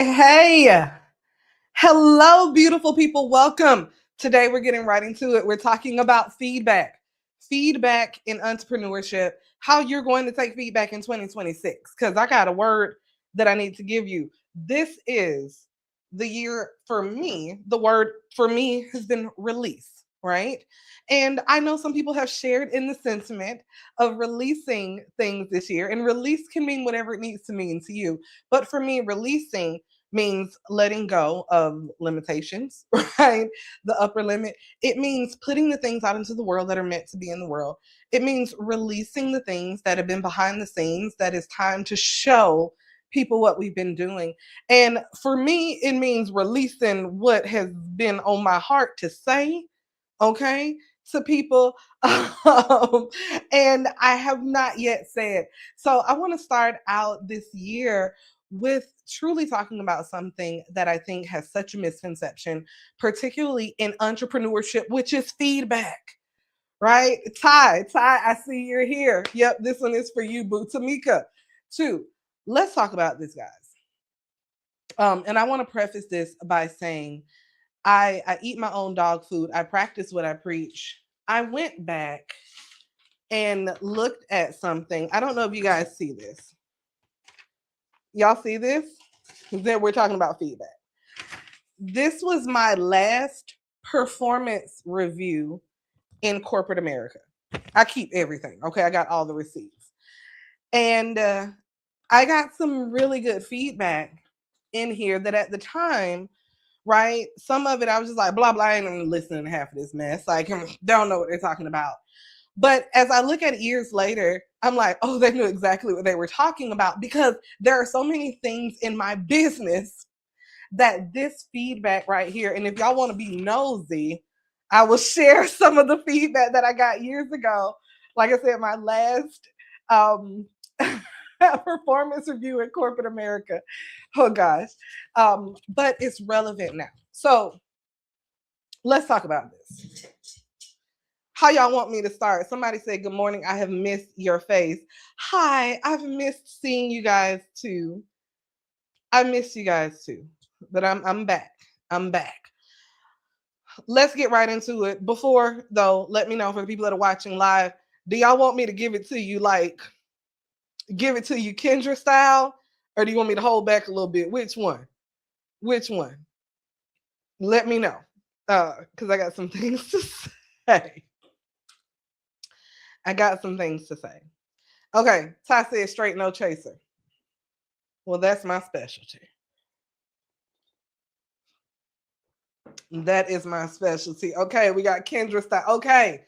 Hey, hello, beautiful people. Welcome. Today, we're getting right into it. We're talking about feedback in entrepreneurship, how you're going to take feedback in 2026. Because I got a word that I need to give you. This is the year for me. The word for me has been release, right? And I know some people have shared in the sentiment of releasing things this year, and release can mean whatever it needs to mean to you. But for me, releasing means letting go of limitations, right? The upper limit. It means putting the things out into the world that are meant to be in the world. It means releasing the things that have been behind the scenes that is time to show people what we've been doing. And for me, it means releasing what has been on my heart to say, okay, to people. And I have not yet said. So I want to start out this year with truly talking about something that I think has such a misconception, particularly in entrepreneurship, which is feedback, right? Ty, I see you're here. Yep, this one is for you, Boo. Tamika, too. Let's talk about this, guys. And I want to preface this by saying I eat my own dog food. I practice what I preach. I went back and looked at something. I don't know if you guys see this. Y'all see this? That we're talking about feedback. This was my last performance review in corporate America. I keep everything. Okay, I got all the receipts. And I got some really good feedback in here that at the time, right, some of it I was just like, blah, blah, I ain't even listening to half of this mess. Like, they don't know what they're talking about. But as I look at it years later, I'm like, oh, they knew exactly what they were talking about because there are so many things in my business that this feedback right here, and if y'all want to be nosy, I will share some of the feedback that I got years ago. Like I said, my last um, performance review in corporate America. Oh gosh. But it's relevant now. So let's talk about this. How y'all want me to start? Somebody said, good morning. I have missed your face. Hi, I've missed seeing you guys too. I missed you guys too. But I'm back. I'm back. Let's get right into it. Before though, let me know for the people that are watching live. Do y'all want me to give it to you like give it to you Kendra style? Or do you want me to hold back a little bit? Which one? Which one? Let me know. Because I got some things to say. I got some things to say. Okay, Ty said straight no chaser. Well, that's my specialty. That is my specialty. Okay, we got Kendra style. Okay,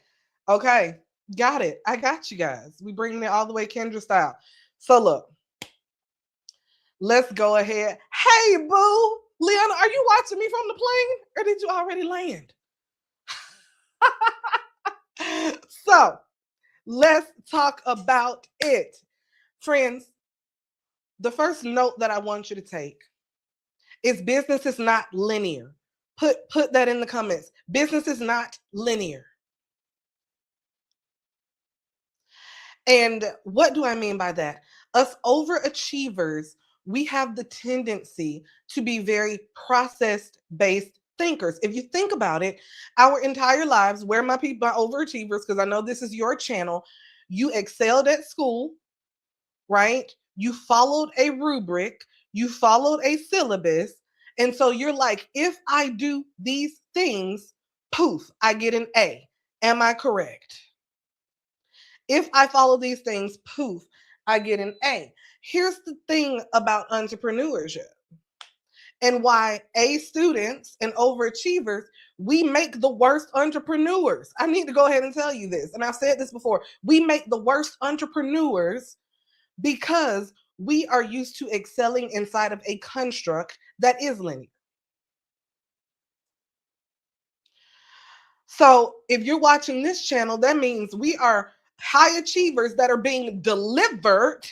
got it. I got you guys. We bringing it all the way Kendra style. So look, let's go ahead. Hey, boo, Leona, are you watching me from the plane, or did you already land? So let's talk about it, friends. The first note that I want you to take is business is not linear. Put that in the comments. Business is not linear. And what do I mean by that? Us overachievers, we have the tendency to be very process based thinkers. If you think about it, our entire lives, where my people are overachievers, because I know this is your channel, you excelled at school, right? You followed a rubric, you followed a syllabus. And so you're like, if I do these things, poof, I get an A. Am I correct? If I follow these things, poof, I get an A. Here's the thing about entrepreneurship and why A students and overachievers, we make the worst entrepreneurs. I need to go ahead and tell you this. And I've said this before. We make the worst entrepreneurs because we are used to excelling inside of a construct that is linear. So if you're watching this channel, that means we are high achievers that are being delivered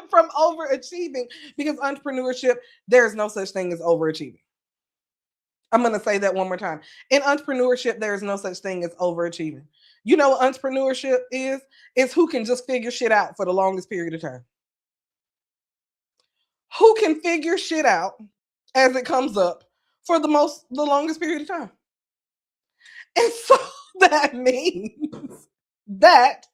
from overachieving, because entrepreneurship, there's no such thing as overachieving. I'm going to say that one more time. In entrepreneurship, there is no such thing as overachieving. You know what entrepreneurship is? It's who can just figure shit out for the longest period of time. who can figure shit out as it comes up for the longest period of time. And so that means that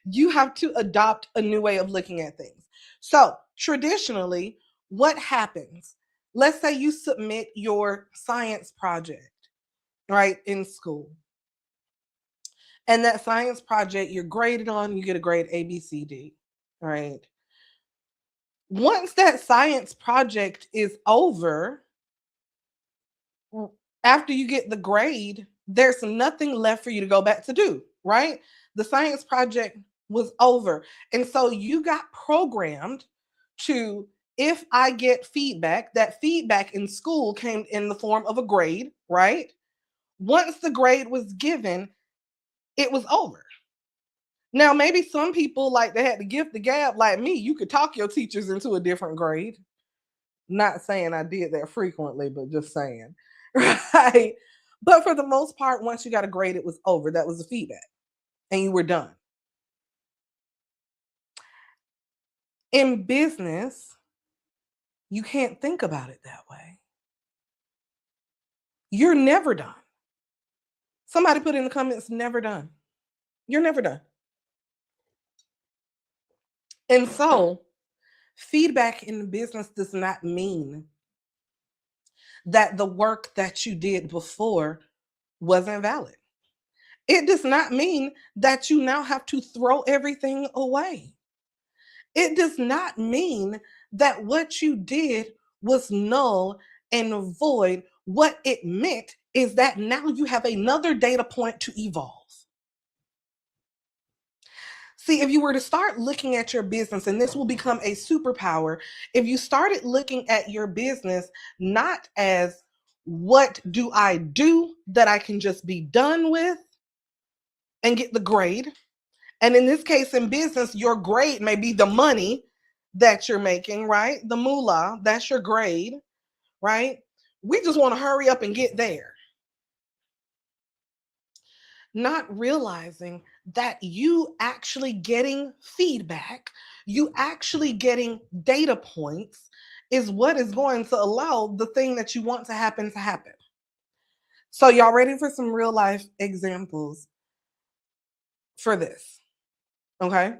you have to adopt a new way of looking at things. So, traditionally, what happens? Let's say you submit your science project, right, in school. And that science project you're graded on, you get a grade A, B, C, D, right? Once that science project is over, after you get the grade, there's nothing left for you to go back to do, right? The science project was over. And so you got programmed to, if I get feedback, that feedback in school came in the form of a grade, right? Once the grade was given, it was over. Now, maybe some people, like, they had to gift the gab, like me, you could talk your teachers into a different grade. Not saying I did that frequently, but just saying, right? But for the most part, once you got a grade, it was over. That was the feedback, and you were done. In business, you can't think about it that way. You're never done. Somebody put in the comments, never done. You're never done. And so, feedback in business does not mean that the work that you did before wasn't valid. It does not mean that you now have to throw everything away. It does not mean that what you did was null and void. What it meant is that now you have another data point to evolve. See, if you were to start looking at your business, and this will become a superpower, if you started looking at your business not as what do I do that I can just be done with and get the grade. And in this case, in business, your grade may be the money that you're making, right? The moolah, that's your grade, right? We just want to hurry up and get there. Not realizing that you actually getting feedback, you actually getting data points is what is going to allow the thing that you want to happen to happen. So, y'all ready for some real life examples for this? Okay.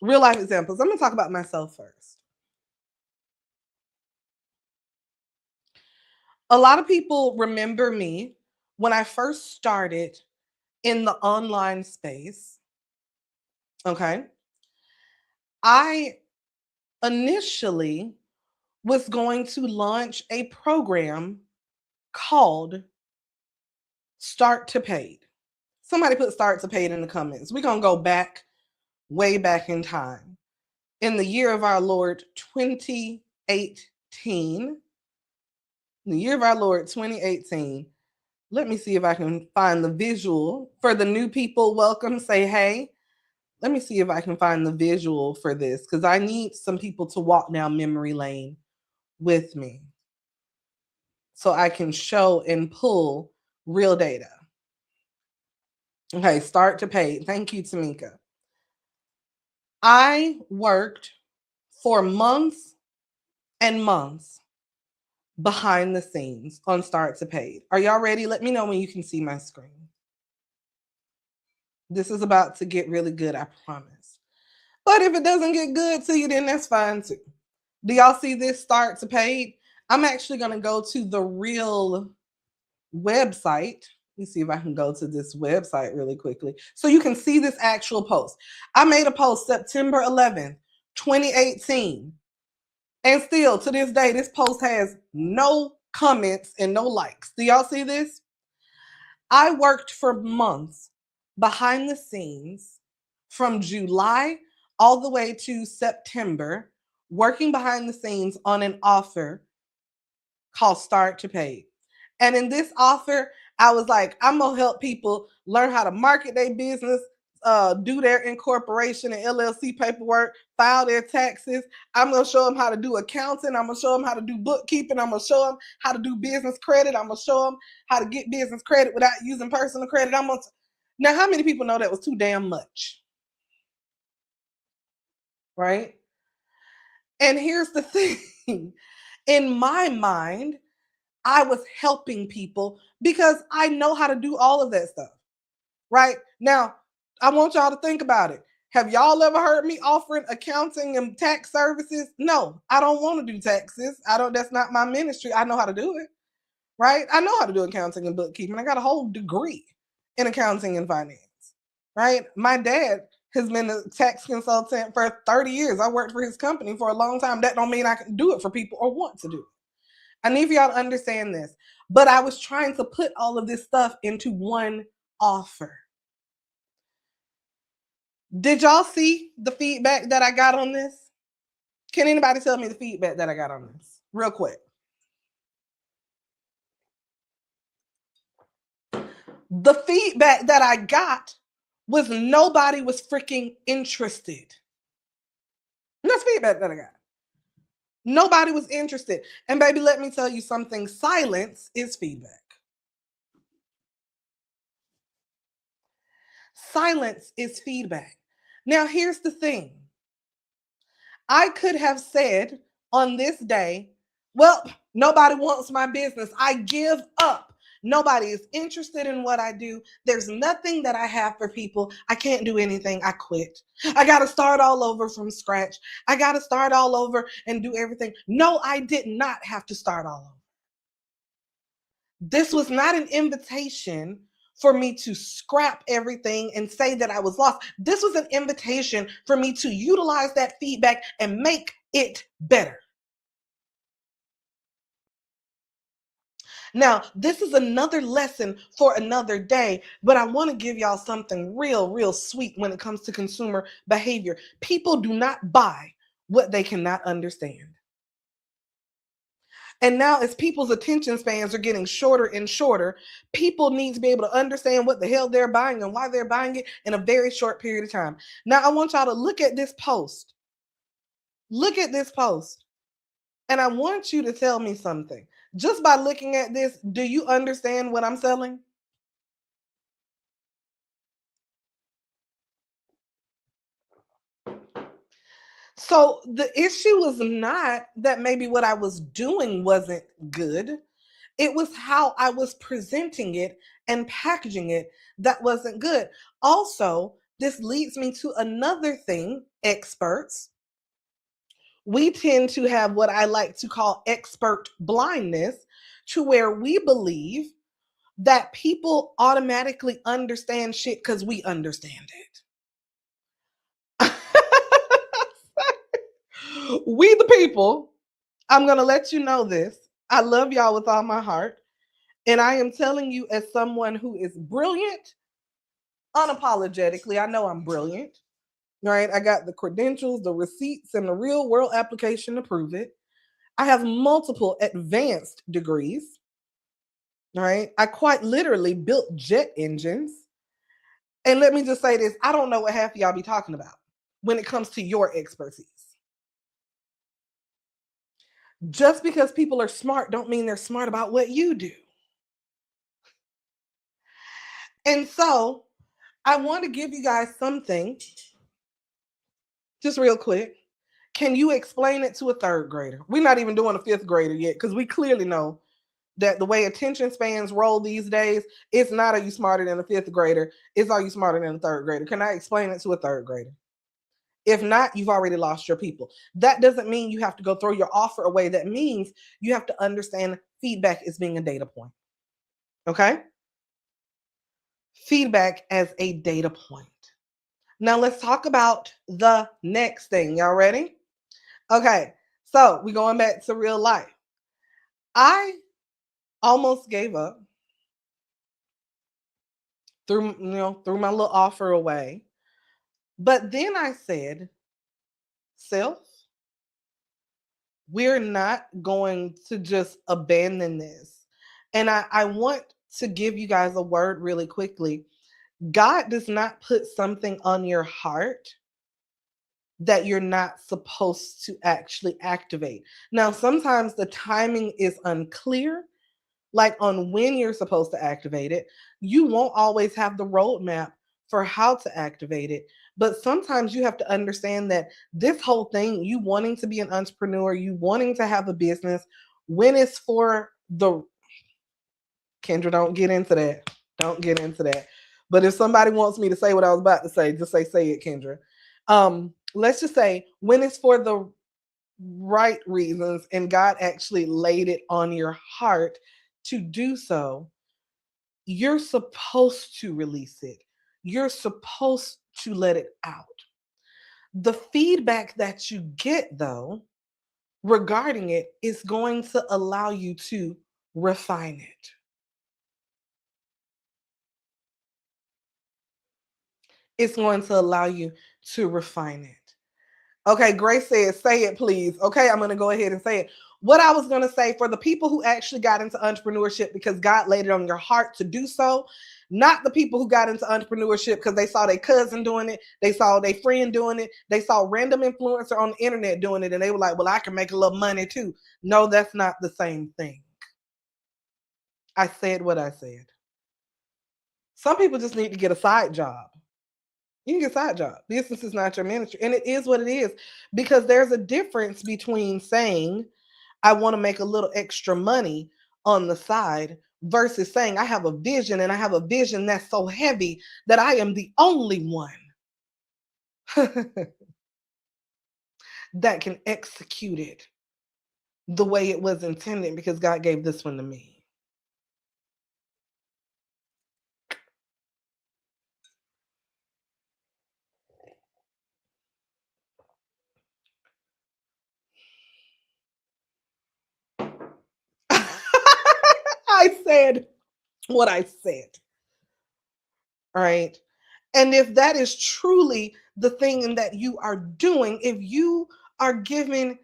Real life examples. I'm going to talk about myself first. A lot of people remember me when I first started in the online space. Okay. I initially was going to launch a program called Start to Paid. Somebody put Start to Paid in the comments. We're going to go back, way back in time. In the year of our Lord 2018, the year of our Lord 2018, let me see if I can find the visual. For the new people, welcome, say hey. Let me see if I can find the visual for this, because I need some people to walk down memory lane with me so I can show and pull real data. Okay, Start to Pay. Thank you, Tamika. I worked for months and months behind the scenes on Start to Pay. Are y'all ready? Let me know when you can see my screen. This is about to get really good, I promise. But if it doesn't get good to you, then that's fine too. Do y'all see this Start to Paid? I'm actually going to go to the real website. Let me see if I can go to this website really quickly so you can see this actual post. I made a post September 11th, 2018. And still to this day, this post has no comments and no likes. Do y'all see this? I worked for months behind the scenes from July all the way to September, working behind the scenes on an offer called Start to Pay. And in this offer, I was like, I'm going to help people learn how to market their business, do their incorporation and LLC paperwork, file their taxes. I'm going to show them how to do accounting. I'm going to show them how to do bookkeeping. I'm going to show them how to do business credit. I'm going to show them how to get business credit without using personal credit. Now, how many people know that was too damn much? Right? And here's the thing, in my mind, I was helping people because I know how to do all of that stuff. Right now, I want y'all to think about it. Have y'all ever heard me offering accounting and tax services? No, I don't want to do taxes. I don't, that's not my ministry. I know how to do it. Right? I know how to do accounting and bookkeeping. I got a whole degree in accounting and finance. Right? My dad has been a tax consultant for 30 years. I worked for his company for a long time. That don't mean I can do it for people or want to do it. I need for y'all to understand this. But I was trying to put all of this stuff into one offer. Did y'all see the feedback that I got on this? Can anybody tell me the feedback that I got on this? Real quick. The feedback that I got was nobody was freaking interested. That's feedback that I got. Nobody was interested. And baby, let me tell you something. Silence is feedback. Silence is feedback. Now, here's the thing. I could have said on this day, well, nobody wants my business. I give up. Nobody is interested in what I do. There's nothing that I have for people. I can't do anything. I quit. I got to start all over from scratch. I got to start all over and do everything. No, I did not have to start all over. This was not an invitation for me to scrap everything and say that I was lost. This was an invitation for me to utilize that feedback and make it better. Now, this is another lesson for another day, but I want to give y'all something real sweet when it comes to consumer behavior. People do not buy what they cannot understand. And now, as people's attention spans are getting shorter and shorter, people need to be able to understand what the hell they're buying and why they're buying it in a very short period of time. Now, I want y'all to look at this post. Look at this post. And I want you to tell me something. Just by looking at this, do you understand what I'm selling? So the issue was not that maybe what I was doing wasn't good. It was how I was presenting it and packaging it that wasn't good. Also, this leads me to another thing, experts. We tend to have what I like to call expert blindness, to where we believe that people automatically understand shit because we understand it. We the people, I'm going to let you know this. I love y'all with all my heart. And I am telling you, as someone who is brilliant, unapologetically, I know I'm brilliant, right? I got the credentials, the receipts, and the real world application to prove it. I have multiple advanced degrees, right? I quite literally built jet engines. And let me just say this, I don't know what half of y'all be talking about when it comes to your expertise. Just because people are smart don't mean they're smart about what you do. And so I want to give you guys something just real quick. Can you explain it to a third grader? We're not even doing a fifth grader yet because we clearly know that the way attention spans roll these days, it's not are you smarter than a fifth grader, it's are you smarter than a third grader. Can I explain it to a third grader? If not, you've already lost your people. That doesn't mean you have to go throw your offer away. That means you have to understand feedback as being a data point. Okay? Feedback as a data point. Now let's talk about the next thing. Y'all ready? Okay, so we're going back to real life. I almost gave up, threw my little offer away. But then I said, self, we're not going to just abandon this. And I want to give you guys a word really quickly. God does not put something on your heart that you're not supposed to actually activate. Now, sometimes the timing is unclear, like on when you're supposed to activate it. You won't always have the roadmap for how to activate it, But sometimes you have to understand that this whole thing, you wanting to be an entrepreneur, you wanting to have a business, when it's for the Kendra, don't get into that. Don't get into that. But if somebody wants me to say what I was about to say, just say it, Kendra. Let's just say when it's for the right reasons and God actually laid it on your heart to do so, you're supposed to release it. You're supposed to let it out. The feedback that you get, though, regarding it is going to allow you to refine it. It's going to allow you to refine it. Okay, Grace says, say it, please. Okay, I'm going to go ahead and say it. What I was going to say, for the people who actually got into entrepreneurship because God laid it on your heart to do so, not the people who got into entrepreneurship because they saw their cousin doing it, they saw their friend doing it, they saw random influencer on the internet doing it, and they were like, well, I can make a little money too. No, that's not the same thing. I said what I said. Some people just need to get a side job. You can get a side job. Business is not your ministry. And it is what it is, because there's a difference between saying, I want to make a little extra money on the side versus saying, I have a vision, and I have a vision that's so heavy that I am the only one that can execute it the way it was intended, because God gave this one to me. I said what I said. All right. And if that is truly the thing that you are doing, if you are giving,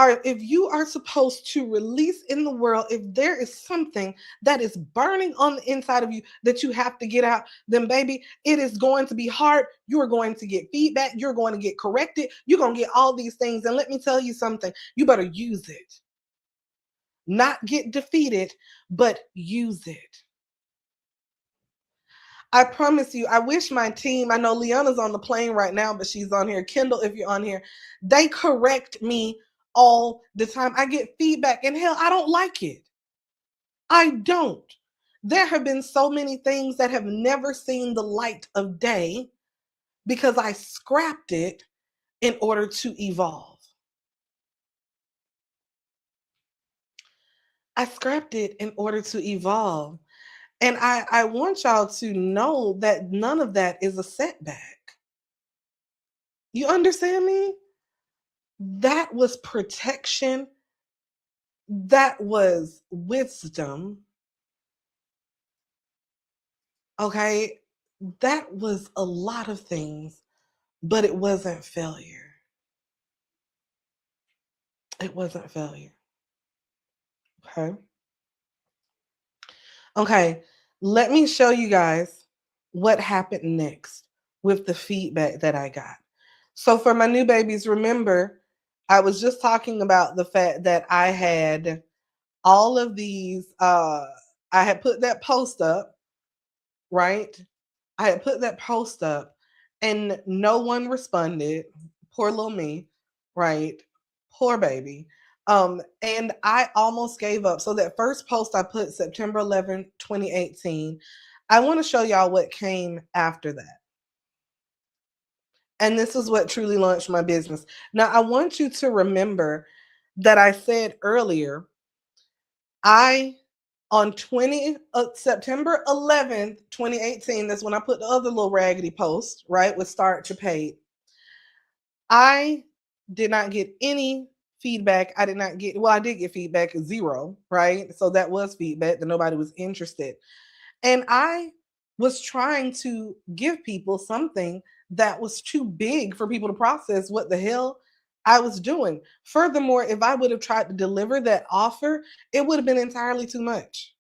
or if you are supposed to release in the world, if there is something that is burning on the inside of you that you have to get out, then baby, it is going to be hard. You are going to get feedback. You're going to get corrected. You're going to get all these things. And let me tell you something, you better use it. Not get defeated, but use it. I promise you, I wish my team, I know Leona's on the plane right now, but she's on here. Kendall, if you're on here, they correct me all the time. I get feedback, and hell, I don't like it. I don't. There have been so many things that have never seen the light of day because I scrapped it in order to evolve. I scrapped it in order to evolve. And I want y'all to know that none of that is a setback. You understand me? That was protection. That was wisdom. Okay. That was a lot of things, but it wasn't failure. It wasn't failure. Okay. Okay. Let me show you guys what happened next with the feedback that I got. So, for my new babies, remember, I was just talking about the fact that I had all of these, I had put that post up, right? I had put that post up and no one responded. Poor little me, right? Poor baby. And I almost gave up. So that first post I put September 2018. I want to show y'all what came after that. And this is what truly launched my business. Now, I want you to remember that I said earlier, I on September 11th, 2018, that's when I put the other little raggedy post, right, with start to paid. I did not get any feedback. I did not get, well, I did get feedback, 0, right? So that was feedback that nobody was interested. And I was trying to give people something that was too big for people to process what the hell I was doing. Furthermore, if I would have tried to deliver that offer, it would have been entirely too much.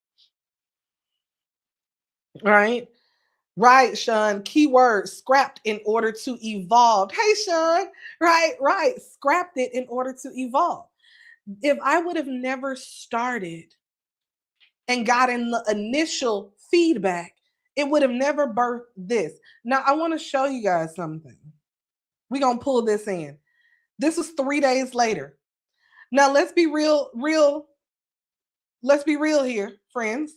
Right? Right, Sean. Keyword scrapped in order to evolve. Hey, Sean. Right. Scrapped it in order to evolve. If I would have never started and gotten the initial feedback, It would have never birthed this. Now, I want to show you guys something. We're going to pull this in. This was 3 days later. Now, let's be real. Let's be real here, friends.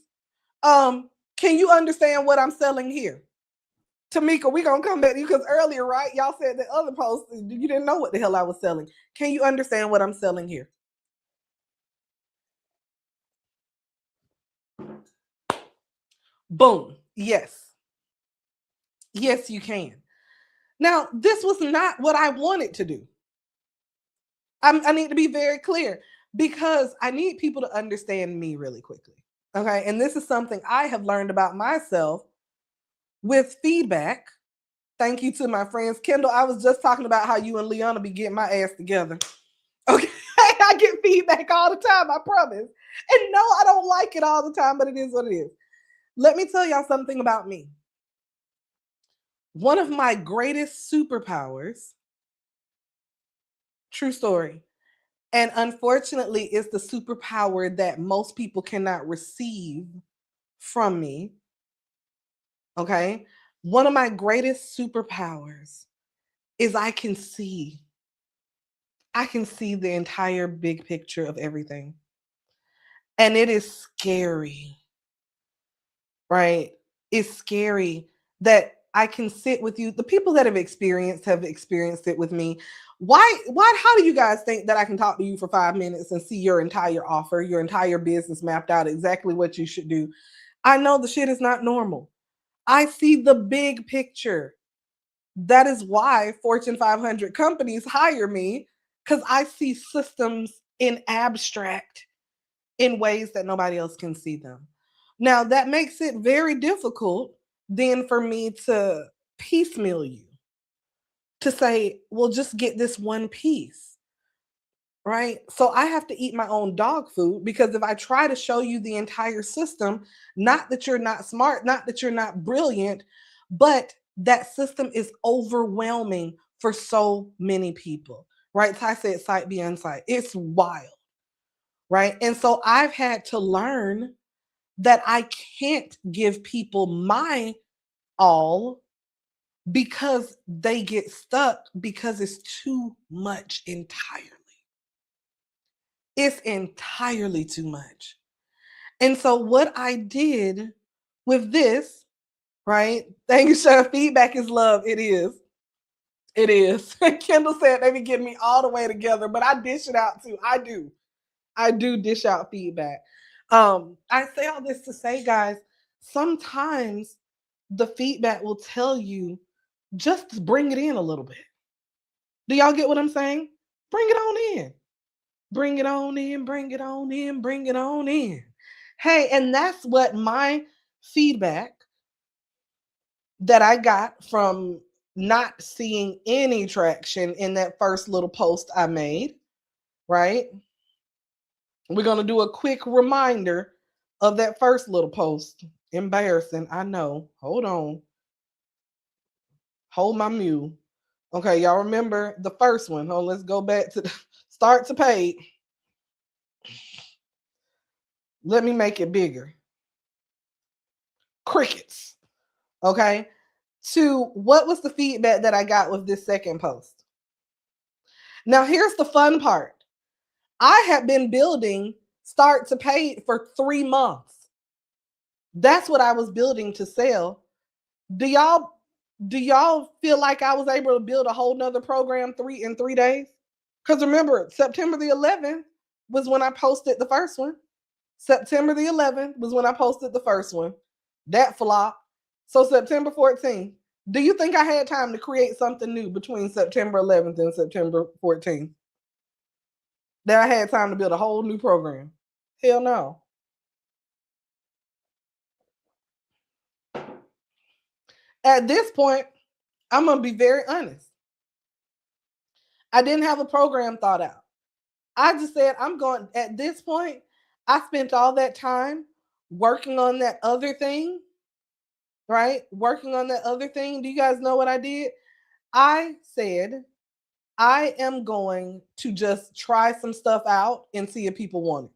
Can you understand what I'm selling here? Tamika, we gonna come back to you because earlier, right? Y'all said the other post, you didn't know what the hell I was selling. Can you understand what I'm selling here? Boom. Yes. Yes, you can. Now, this was not what I wanted to do. I need to be very clear because I need people to understand me really quickly. Okay. And this is something I have learned about myself with feedback. Thank you to my friends. Kendall, I was just talking about how you and Leona be getting my ass together. Okay. I get feedback all the time, I promise. And no, I don't like it all the time, but it is what it is. Let me tell y'all something about me. One of my greatest superpowers, true story, and unfortunately, it's the superpower that most people cannot receive from me. Okay. One of my greatest superpowers is I can see the entire big picture of everything. And it is scary, right? It's scary that I can sit with you. The people that have experienced it with me. How do you guys think that I can talk to you for 5 minutes and see your entire offer, your entire business mapped out, exactly what you should do? I know the shit is not normal. I see the big picture. That is why Fortune 500 companies hire me, because I see systems in abstract in ways that nobody else can see them. Now, that makes it very difficult then for me to piecemeal you, to say, well, just get this one piece, right? So I have to eat my own dog food because if I try to show you the entire system, not that you're not smart, not that you're not brilliant, but that system is overwhelming for so many people, right? Ty said sight beyond sight. It's wild, right? And so I've had to learn that I can't give people my all because they get stuck because it's too much entirely. It's entirely too much. And so what I did with this, right? Thank you, Chef. Feedback is love. It is. It is. Kendall said they be getting me all the way together, but I dish it out too. I do. I do dish out feedback. I say all this to say, guys, sometimes the feedback will tell you just to bring it in a little bit. Do y'all get what I'm saying? Bring it on in. Bring it on in, bring it on in, bring it on in. Hey, and that's what my feedback that I got from not seeing any traction in that first little post I made, right? We're going to do a quick reminder of that first little post. Embarrassing, I know. Hold on. Hold my mule. Okay, y'all remember the first one. Oh, let's go back to the start to paid. Let me make it bigger. Crickets. Okay. To what was the feedback that I got with this second post? Now, here's the fun part. I have been building start to paid for 3 months. That's what I was building to sell. Do y'all feel like I was able to build a whole nother program in 3 days? Because remember, September the 11th was when I posted the first one. September the 11th was when I posted the first one. That flopped. So September 14th. Do you think I had time to create something new between September 11th and September 14th? That I had time to build a whole new program? Hell no. At this point, I'm going to be very honest. I didn't have a program thought out. I just said, I'm going, at this point, I spent all that time working on that other thing, right? Working on that other thing. Do you guys know what I did? I said, I am going to just try some stuff out and see if people want it.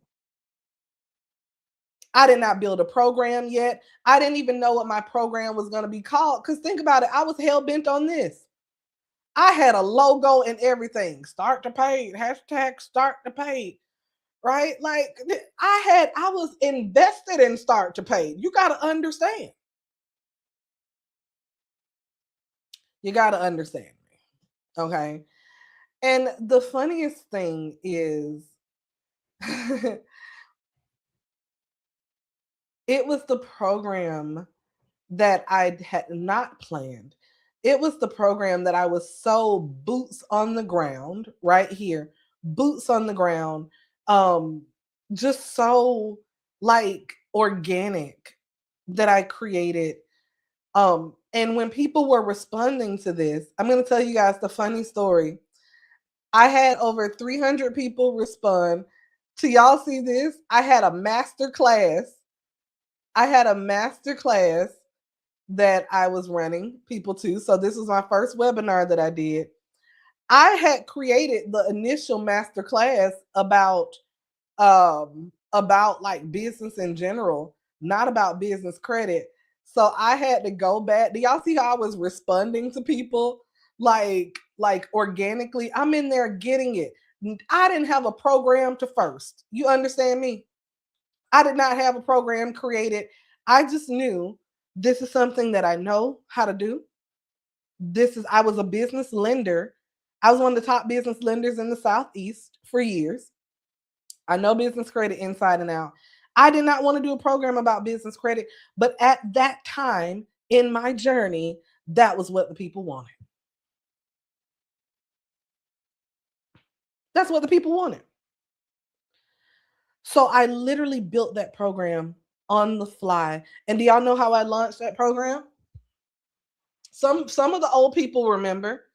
I did not build a program yet. I didn't even know what my program was going to be called. Because think about it, I was hell bent on this. I had a logo and everything. Start to paid, hashtag start to paid, right? Like I was invested in start to paid. You got to understand. You got to understand me. Okay. And the funniest thing is, it was the program that I had not planned. It was the program that I was so boots on the ground right here, boots on the ground, um, just so like organic that I created. And when people were responding to this, I'm going to tell you guys the funny story. I had over 300 people respond. To y'all see this? I had a master class. I had a master class that I was running people to. So this was my first webinar that I did. I had created the initial master class about like business in general, not about business credit. So I had to go back. Do y'all see how I was responding to people like organically? I'm in there getting it. I didn't have a program to first. You understand me? I did not have a program created. I just knew this is something that I know how to do. I was a business lender. I was one of the top business lenders in the Southeast for years. I know business credit inside and out. I did not want to do a program about business credit, but at that time in my journey, that was what the people wanted. That's what the people wanted. So I literally built that program on the fly. And do y'all know how I launched that program? Some of the old people remember.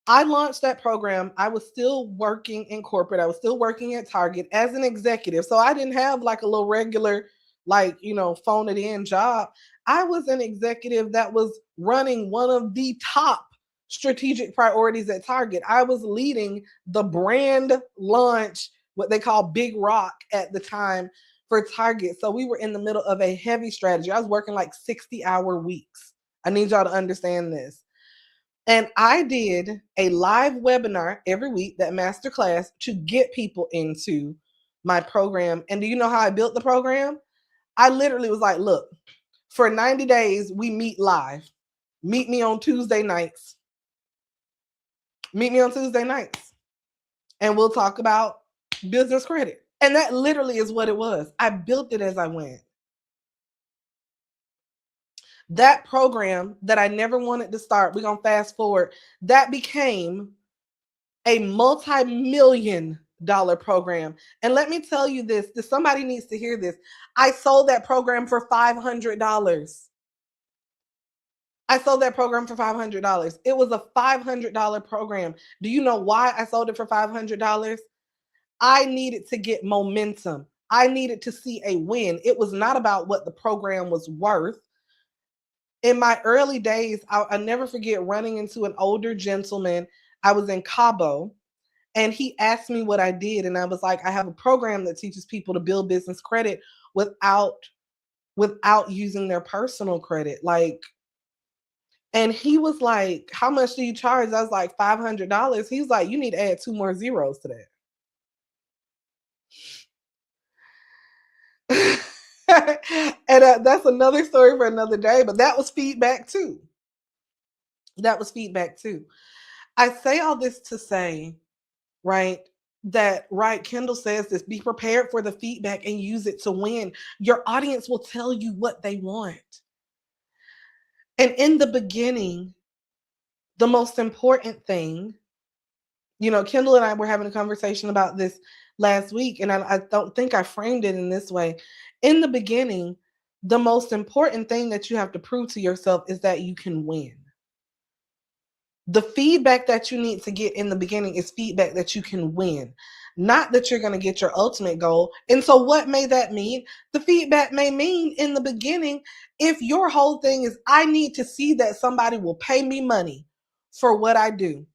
I launched that program. I was still working in corporate. I was still working at Target as an executive. So I didn't have like a little regular, like, phone it in job. I was an executive that was running one of the top strategic priorities at Target. I was leading the brand launch, what they call Big Rock at the time for Target. So we were in the middle of a heavy strategy. I was working like 60-hour weeks. I need y'all to understand this. And I did a live webinar every week, that masterclass, to get people into my program. And do you know how I built the program? I literally was like, look, for 90 days, we meet live. Meet me on Tuesday nights. Meet me on Tuesday nights. And we'll talk about business credit. And that literally is what it was. I built it as I went. That program that I never wanted to start, we're going to fast forward, that became a multi-million-dollar program. And let me tell you this, somebody needs to hear this. I sold that program for $500. I sold that program for $500. It was a $500 program. Do you know why I sold it for $500? I needed to get momentum. I needed to see a win. It was not about what the program was worth. In my early days, I'll never forget running into an older gentleman. I was in Cabo, and he asked me what I did. And I was like, I have a program that teaches people to build business credit without using their personal credit. And he was like, how much do you charge? I was like, $500. He's like, you need to add 2 more zeros to that. And that's another story for another day, but that was feedback too. That was feedback too. I say all this to say, right, Kendall says this: be prepared for the feedback and use it to win. Your audience will tell you what they want. And in the beginning, the most important thing, Kendall and I were having a conversation about this last week, and I don't think I framed it in this way. In the beginning, the most important thing that you have to prove to yourself is that you can win. The feedback that you need to get in the beginning is feedback that you can win, not that you're going to get your ultimate goal. And so what may that mean? The feedback may mean in the beginning, if your whole thing is, I need to see that somebody will pay me money for what I do,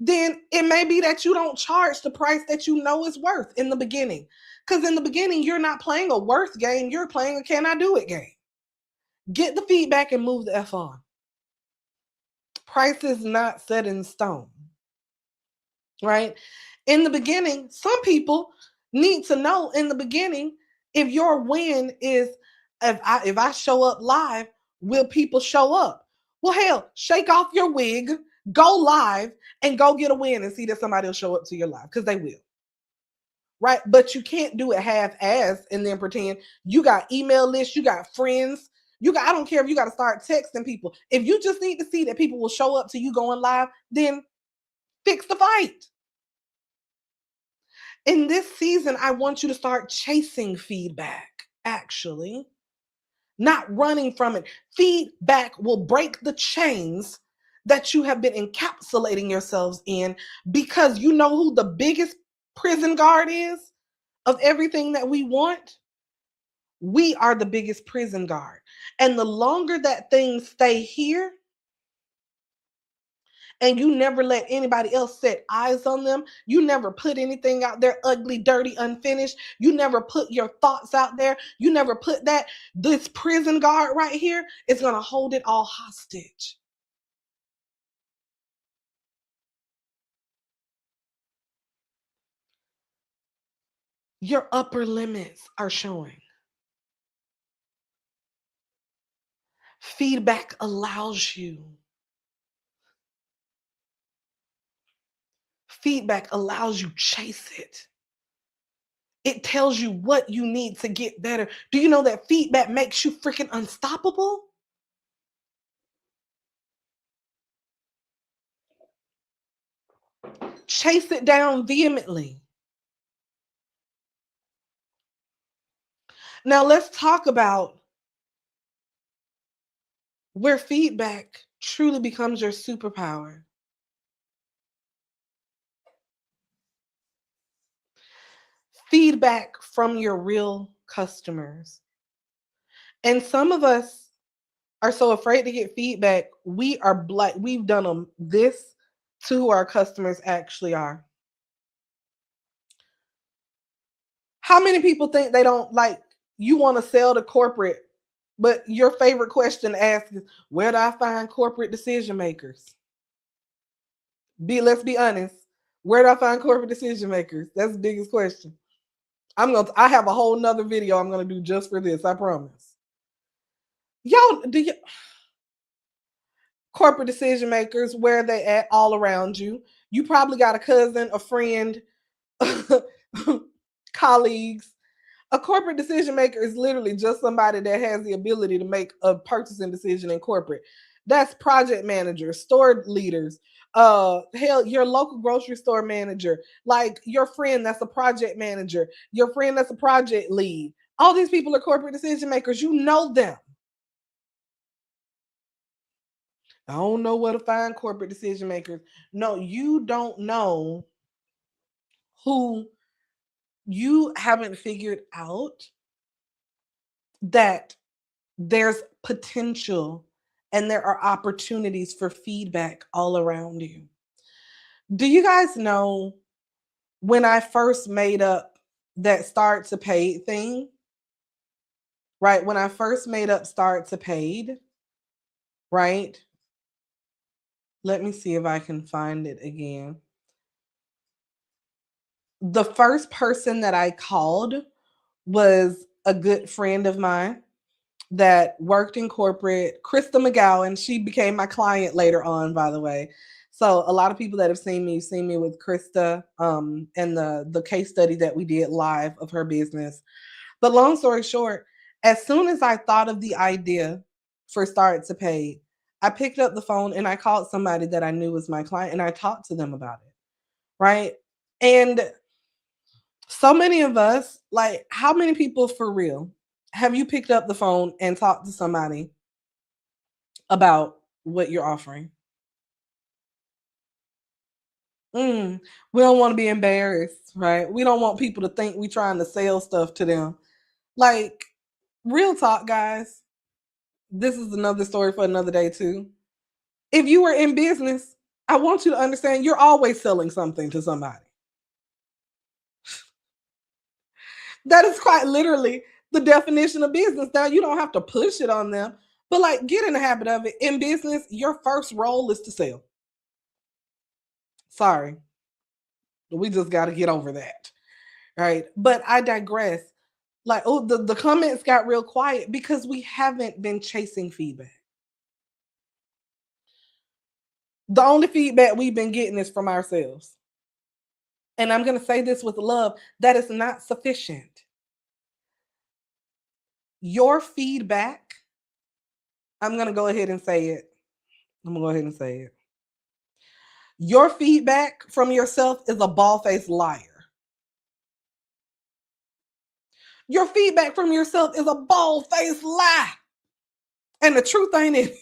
then it may be that you don't charge the price that you know is worth in the beginning. Because in the beginning, you're not playing a worth game, you're playing a can I do it game. Get the feedback and move the F on. Price is not set in stone, right? In the beginning, some people need to know in the beginning if your win is if I show up live, will people show up? Well, hell, shake off your wig, go live, and go get a win and see that somebody will show up to your live because they will. Right? But you can't do it half-ass and then pretend you got email lists, you got friends, you got, I don't care if you got to start texting people. If you just need to see that people will show up to you going live, then fix the fight. In this season, I want you to start chasing feedback, actually, not running from it. Feedback will break the chains that you have been encapsulating yourselves in, because you know who the biggest prison guard is of everything that we want? We are the biggest prison guard. And the longer that things stay here, and you never let anybody else set eyes on them, you never put anything out there ugly, dirty, unfinished, you never put your thoughts out there, you never put that, this prison guard right here is going to hold it all hostage. Your upper limits are showing. Feedback allows you. Feedback allows you chase it. It tells you what you need to get better. Do you know that feedback makes you freaking unstoppable? Chase it down vehemently. Now let's talk about where feedback truly becomes your superpower. Feedback from your real customers. And some of us are so afraid to get feedback, we've done this to who our customers actually are. How many people think they don't like, you want to sell to corporate, but your favorite question to ask is, where do I find corporate decision makers? Let's be honest. Where do I find corporate decision makers? That's the biggest question. I have a whole nother video I'm gonna do just for this, I promise. Y'all, corporate decision makers, where they at? All around you. You probably got a cousin, a friend, colleagues. A corporate decision maker is literally just somebody that has the ability to make a purchasing decision in corporate. That's project managers, store leaders, hell, your local grocery store manager, like your friend that's a project manager, your friend that's a project lead. All these people are corporate decision makers. You know them. I don't know where to find corporate decision makers. No, you don't know who, you haven't figured out that there's potential and there are opportunities for feedback all around you. Do you guys know, when I first made up that start to paid thing, right? When I first made up start to paid, right? Let me see if I can find it again. The first person that I called was a good friend of mine that worked in corporate, Krista McGowan. She became my client later on, by the way. So a lot of people that have seen me with Krista, and the case study that we did live of her business. But long story short, as soon as I thought of the idea for Start to Pay, I picked up the phone and I called somebody that I knew was my client and I talked to them about it. Right. And so many of us, like, how many people for real have you picked up the phone and talked to somebody about what you're offering? We don't want to be embarrassed, right? We don't want people to think we trying to sell stuff to them. Like, real talk, guys. This is another story for another day too. If you were in business, I want you to understand you're always selling something to somebody. That is quite literally the definition of business. Now, you don't have to push it on them, but like get in the habit of it. In business, your first role is to sell. Sorry, we just got to get over that. Right. But I digress. Like, oh, the comments got real quiet because we haven't been chasing feedback. The only feedback we've been getting is from ourselves. And I'm going to say this with love, that is not sufficient. Your feedback, I'm going to go ahead and say it. I'm going to go ahead and say it. Your feedback from yourself is a bald-faced liar. Your feedback from yourself is a bald-faced lie. And the truth ain't it.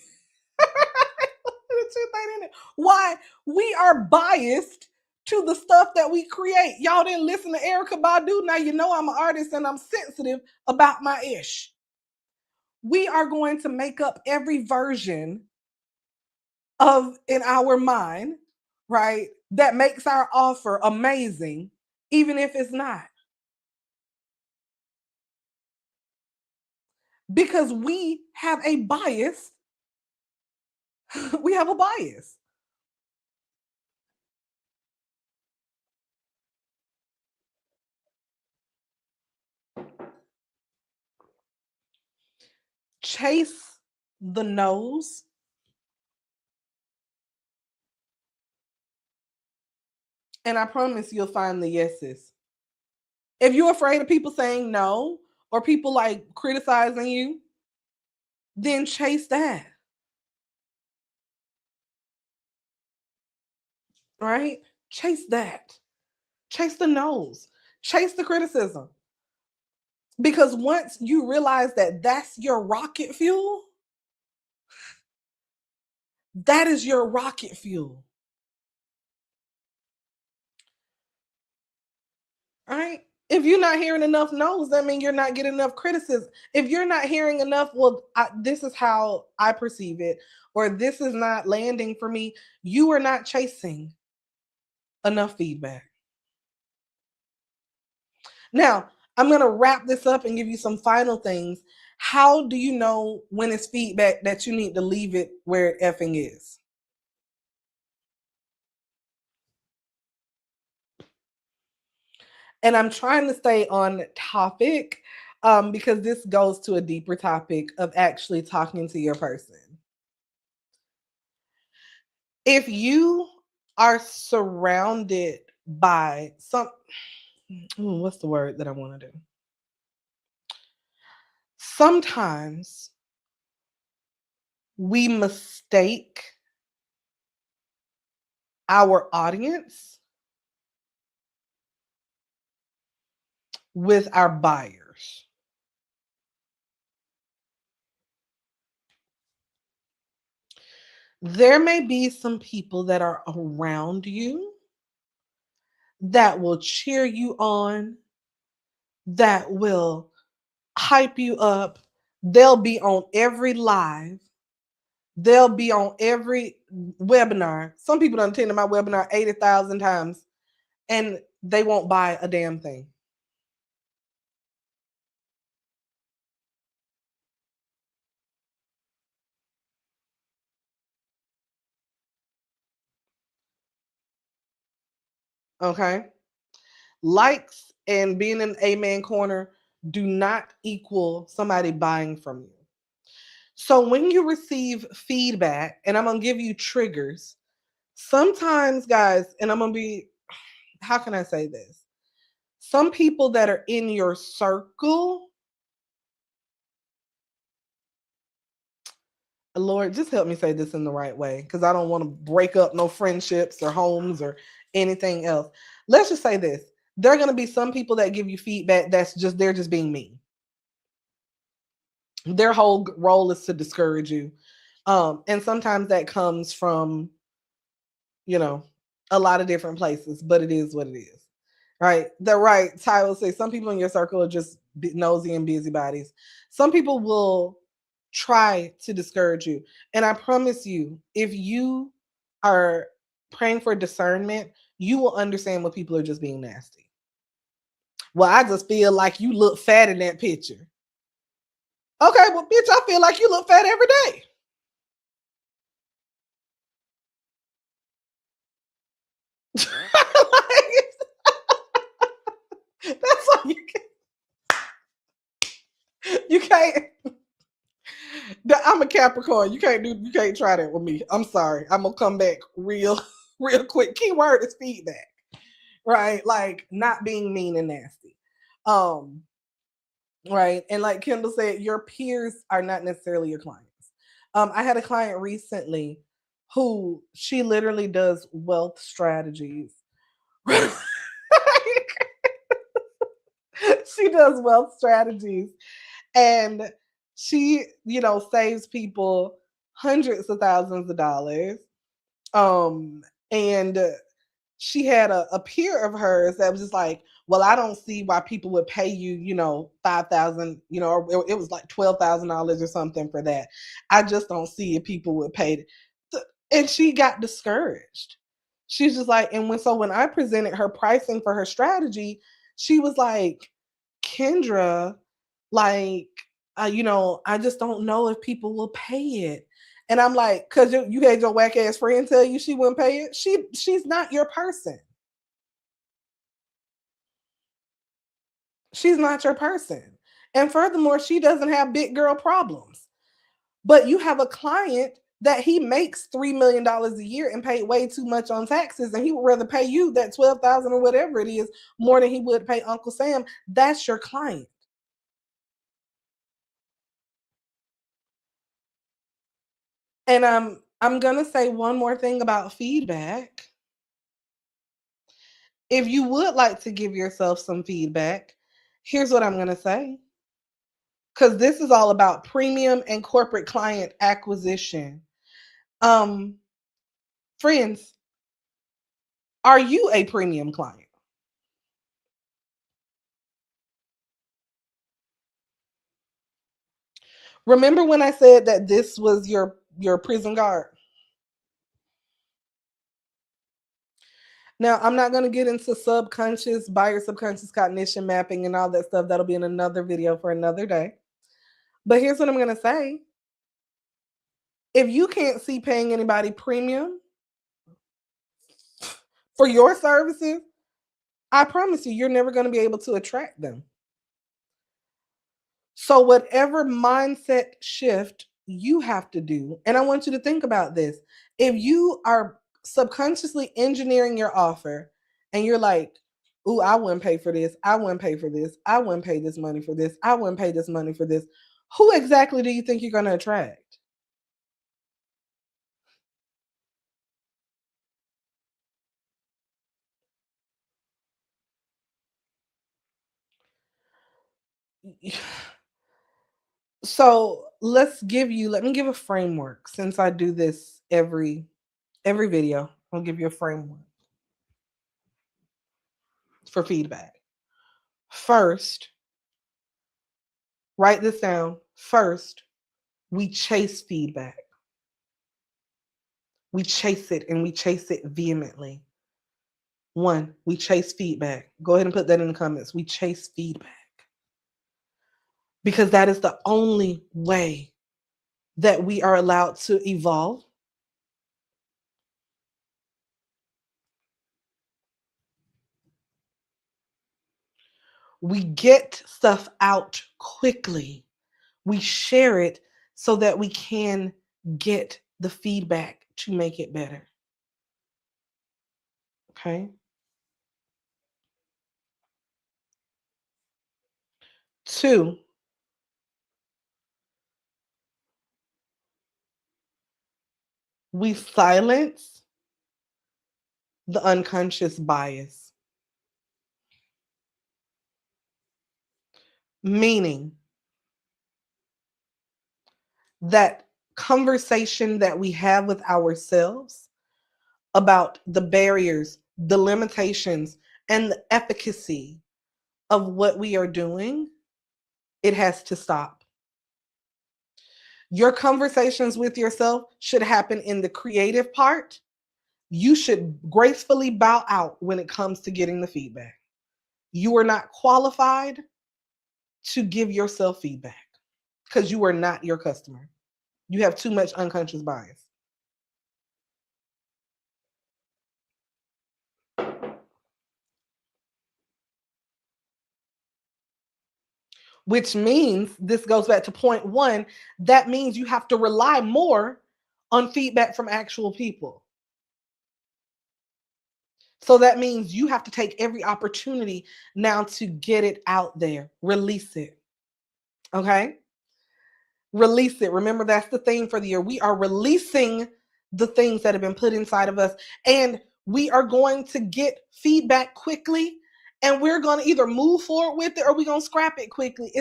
The truth ain't in it. Why? We are biased to the stuff that we create. Y'all didn't listen to Erykah Badu. Now you know I'm an artist and I'm sensitive about my ish. We are going to make up every version of in our mind, right? That makes our offer amazing, even if it's not. Because we have a bias. We have a bias. Chase the no's, and I promise you'll find the yeses. If you're afraid of people saying no or people like criticizing you, then chase that. Right? Chase that. Chase the no's. Chase the criticism. Because once you realize that that's your rocket fuel, that is your rocket fuel. All right? If you're not hearing enough no's, that means you're not getting enough criticism. If you're not hearing enough, well, this is how I perceive it, or this is not landing for me, you are not chasing enough feedback. Now, I'm going to wrap this up and give you some final things. How do you know when it's feedback that you need to leave it where it effing is? And I'm trying to stay on topic because this goes to a deeper topic of actually talking to your person. If you are surrounded by what's the word that I want to do? Sometimes we mistake our audience with our buyers. There may be some people that are around you that will cheer you on, that will hype you up. They'll be on every live. They'll be on every webinar. Some people don't attend my webinar 80,000 times and they won't buy a damn thing. Okay? Likes and being in amen corner do not equal somebody buying from you. So when you receive feedback, and I'm going to give you triggers, sometimes, guys, and I'm going to be, how can I say this? Some people that are in your circle, Lord, just help me say this in the right way because I don't want to break up no friendships or homes or anything else. Let's just say this. There are going to be some people that give you feedback that's just, they're just being mean. Their whole role is to discourage you. And sometimes that comes from, you know, a lot of different places, but it is what it is. Right? The right title say some people in your circle are just nosy and busybodies. Some people will try to discourage you. And I promise you, if you are praying for discernment, you will understand when people are just being nasty. Well, I just feel like you look fat in that picture. Okay, well, bitch, I feel like you look fat every day. That's all you can't. I'm a Capricorn. You can't try that with me. I'm sorry. I'm gonna come back real real quick. Keyword is feedback. Right? Like not being mean and nasty. Um, right. And like Kendall said, your peers are not necessarily your clients. I had a client recently who she literally does wealth strategies. She does wealth strategies and she, saves people hundreds of thousands of dollars. And she had a peer of hers that was just like, well, I don't see why people would pay you, 5,000, or it was like $12,000 or something for that. I just don't see if people would pay. And she got discouraged. She's just like, and when I presented her pricing for her strategy, she was like, Kendra, like, I just don't know if people will pay it. And I'm like, because you had your whack ass friend tell you she wouldn't pay it. She's not your person. She's not your person. And furthermore, she doesn't have big girl problems. But you have a client that he makes $3 million a year and paid way too much on taxes, and he would rather pay you that 12,000 or whatever it is more than he would pay Uncle Sam. That's your client. And I'm gonna say one more thing about feedback. If you would like to give yourself some feedback, here's what I'm gonna say. Because this is all about premium and corporate client acquisition. Um, Friends, are you a premium client? Remember when I said that this was your prison guard? Now, I'm not going to get into subconscious, buyer subconscious cognition mapping and all that stuff. That'll be in another video for another day. But here's what I'm going to say. If you can't see paying anybody premium for your services, I promise you, you're never going to be able to attract them. So, whatever mindset shift you have to do, and I want you to think about this, if you are subconsciously engineering your offer and you're like, ooh, I wouldn't pay for this, I wouldn't pay for this, I wouldn't pay this money for this, I wouldn't pay this money for this, who exactly do you think you're going to attract? So let me give a framework since I do this every video. I'll give you a framework for feedback. First, write this down. First, we chase feedback. We chase it and we chase it vehemently. One, we chase feedback. Go ahead and put that in the comments. We chase feedback because that is the only way that we are allowed to evolve. We get stuff out quickly. We share it so that we can get the feedback to make it better. Okay. Two, we silence the unconscious bias, meaning that conversation that we have with ourselves about the barriers, the limitations, and the efficacy of what we are doing, it has to stop. Your conversations with yourself should happen in the creative part, you should gracefully bow out when it comes to getting the feedback. You are not qualified to give yourself feedback because you are not your customer. You have too much unconscious bias. Which means this goes back to point one. That means you have to rely more on feedback from actual people. So that means you have to take every opportunity now to get it out there, release it. Okay? Release it. Remember, that's the theme for the year. We are releasing the things that have been put inside of us, and we are going to get feedback quickly, and we're going to either move forward with it or we're going to scrap it quickly.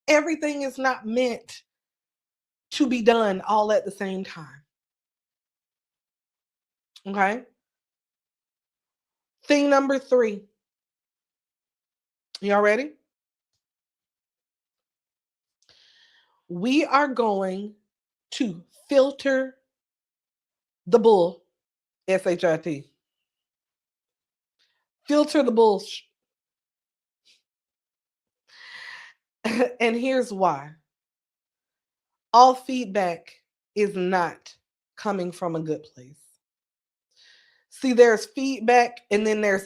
Everything is not meant to be done all at the same time. Okay? Thing number 3. Y'all ready? We are going to filter the bull, SHIT. Filter the bullshit. And here's why. All feedback is not coming from a good place. See, there's feedback, and then I'm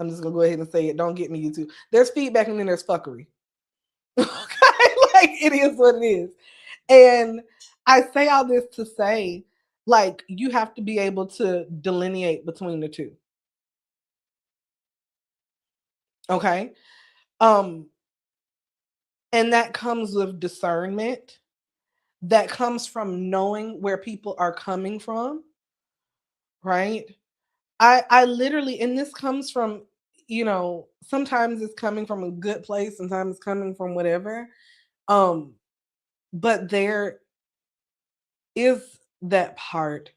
just gonna go ahead and say it. Don't get me, YouTube. There's feedback, and then there's fuckery. Okay, like it is what it is. And I say all this to say, like, you have to be able to delineate between the two. Okay. And that comes with discernment. That comes from knowing where people are coming from, right? I literally, and this comes from, sometimes it's coming from a good place, sometimes it's coming from whatever. But there is that part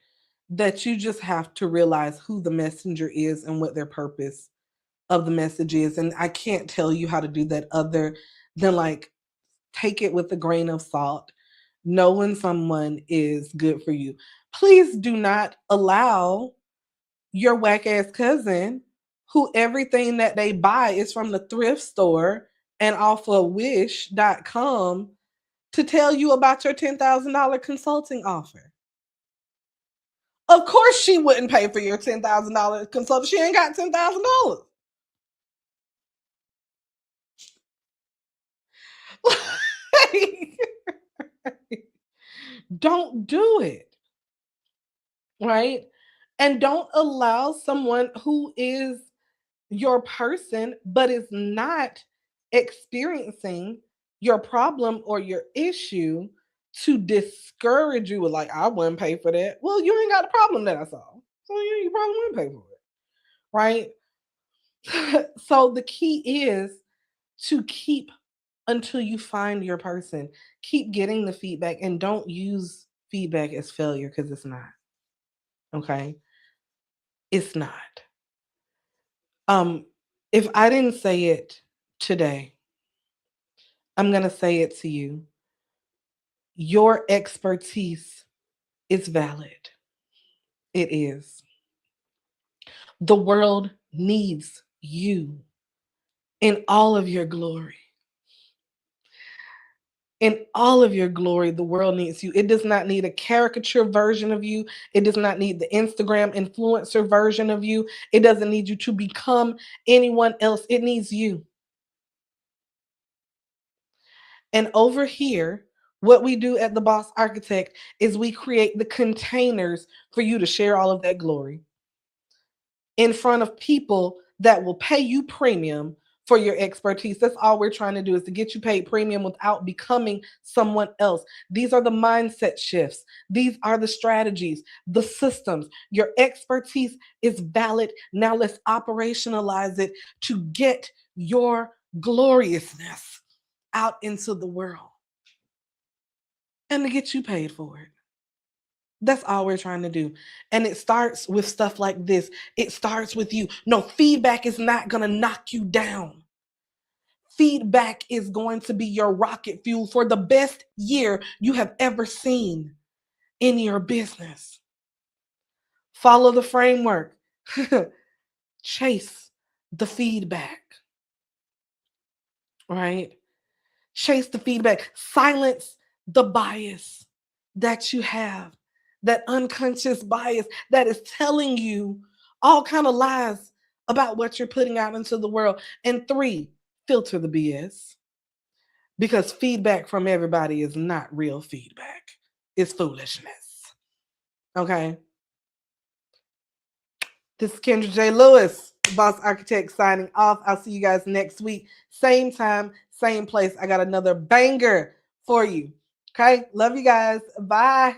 that you just have to realize who the messenger is and what their purpose of the message is. And I can't tell you how to do that other than like take it with a grain of salt. Know when someone is good for you. Please do not allow your whack ass cousin, who everything that they buy is from the thrift store and off of wish.com, to tell you about your $10,000 consulting offer. Of course, she wouldn't pay for your $10,000 consulting. She ain't got $10,000. Don't do it. Right? And don't allow someone who is your person but is not experiencing your problem or your issue to discourage you with like, I wouldn't pay for that. Well, you ain't got a problem that I saw. So you probably wouldn't pay for it. Right? So the key is to keep until you find your person. Keep getting the feedback and don't use feedback as failure because it's not. Okay? It's not. If I didn't say it today, I'm going to say it to you. Your expertise is valid. It is. The world needs you in all of your glory. In all of your glory, the world needs you. It does not need a caricature version of you. It does not need the Instagram influencer version of you. It doesn't need you to become anyone else. It needs you. And over here, what we do at the Boss Architect is we create the containers for you to share all of that glory in front of people that will pay you premium for your expertise. That's all we're trying to do, is to get you paid premium without becoming someone else. These are the mindset shifts. These are the strategies, the systems. Your expertise is valid. Now let's operationalize it to get your gloriousness out into the world and to get you paid for it. That's all we're trying to do. And it starts with stuff like this. It starts with you. No, feedback is not going to knock you down. Feedback is going to be your rocket fuel for the best year you have ever seen in your business. Follow the framework. Chase the feedback, right? Chase the feedback. Silence the bias that you have, that unconscious bias that is telling you all kind of lies about what you're putting out into the world. And three, filter the BS, because feedback from everybody is not real feedback. It's foolishness. Okay. This is Kendra J. Lewis, Boss Architect, signing off. I'll see you guys next week. Same time, same place. I got another banger for you. Okay. Love you guys. Bye.